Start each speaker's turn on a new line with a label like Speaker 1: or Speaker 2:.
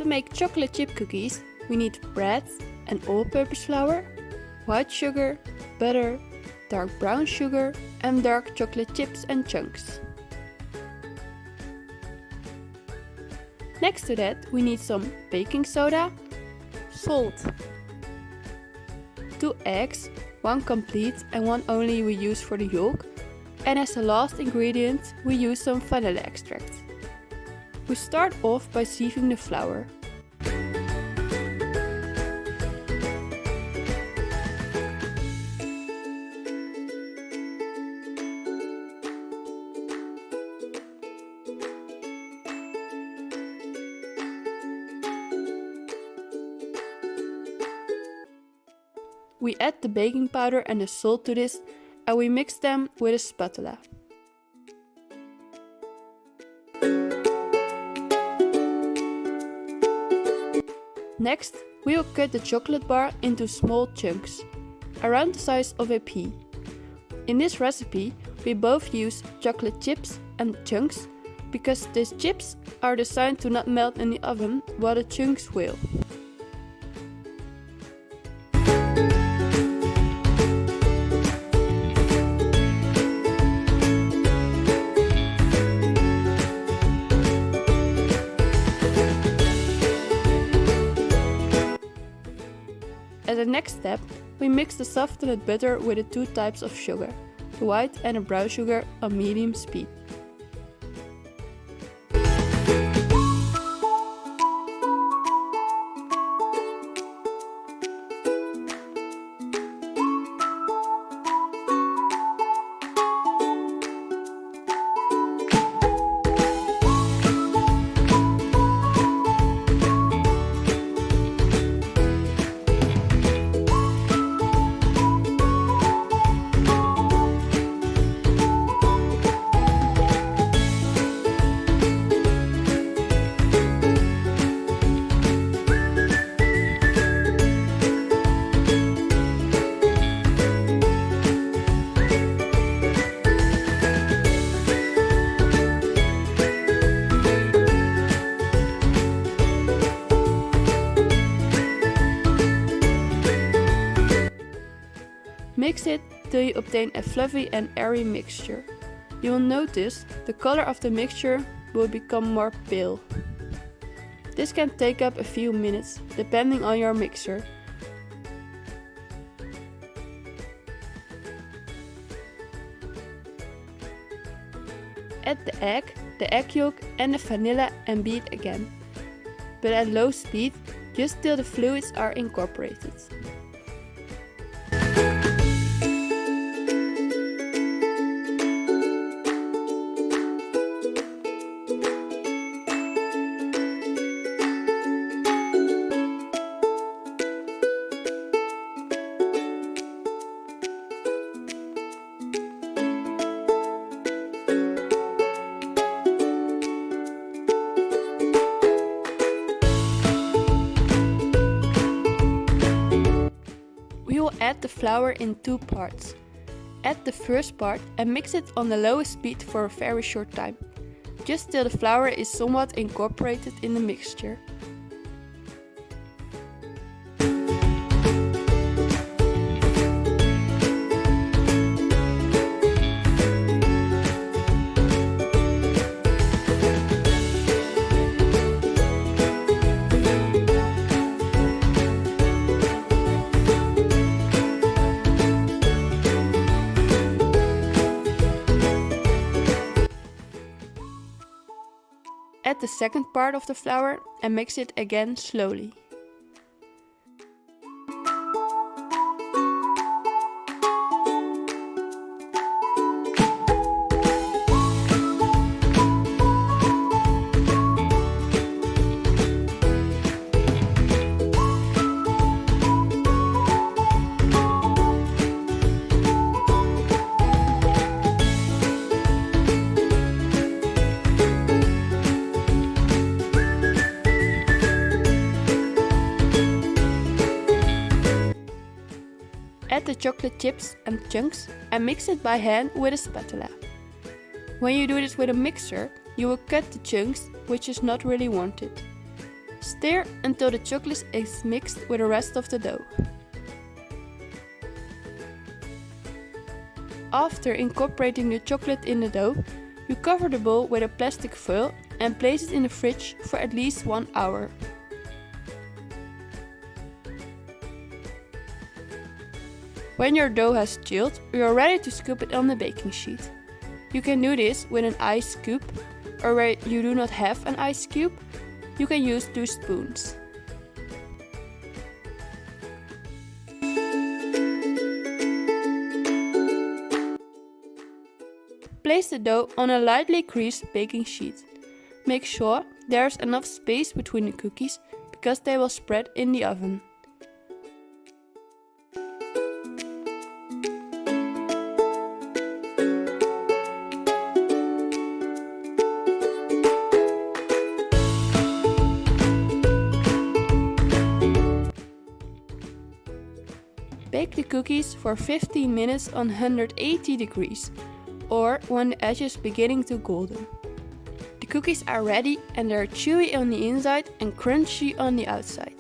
Speaker 1: To make chocolate chip cookies, we need bread and all-purpose flour, white sugar, butter, dark brown sugar and dark chocolate chips and chunks. Next to that, we need some baking soda, salt, 2 eggs, 1 complete and 1 only we use for the yolk, and as the last ingredient we use some vanilla extract. We start off by sieving the flour. We add the baking powder and the salt to this and we mix them with a spatula. Next, we will cut the chocolate bar into small chunks, around the size of a pea. In this recipe, we both use chocolate chips and chunks because these chips are designed to not melt in the oven while the chunks will. As a next step, we mix the softened butter with the 2 types of sugar, the white and the brown sugar on medium speed. Mix it till you obtain a fluffy and airy mixture. You will notice the color of the mixture will become more pale. This can take up a few minutes, depending on your mixer. Add the egg yolk and the vanilla and beat again, but at low speed, just till the fluids are incorporated. We will add the flour in 2 parts. Add the first part and mix it on the lowest speed for a very short time, just till the flour is somewhat incorporated in the mixture. Add the second part of the flour and mix it again slowly. Add the chocolate chips and chunks and mix it by hand with a spatula. When you do this with a mixer, you will cut the chunks, which is not really wanted. Stir until the chocolate is mixed with the rest of the dough. After incorporating the chocolate in the dough, you cover the bowl with a plastic foil and place it in the fridge for at least 1 hour. When your dough has chilled, you are ready to scoop it on the baking sheet. You can do this with an ice scoop, or where you do not have an ice cube, you can use 2 spoons. Place the dough on a lightly greased baking sheet. Make sure there is enough space between the cookies because they will spread in the oven. Bake the cookies for 15 minutes on 180 degrees, or when the edge is beginning to golden. The cookies are ready and they are chewy on the inside and crunchy on the outside.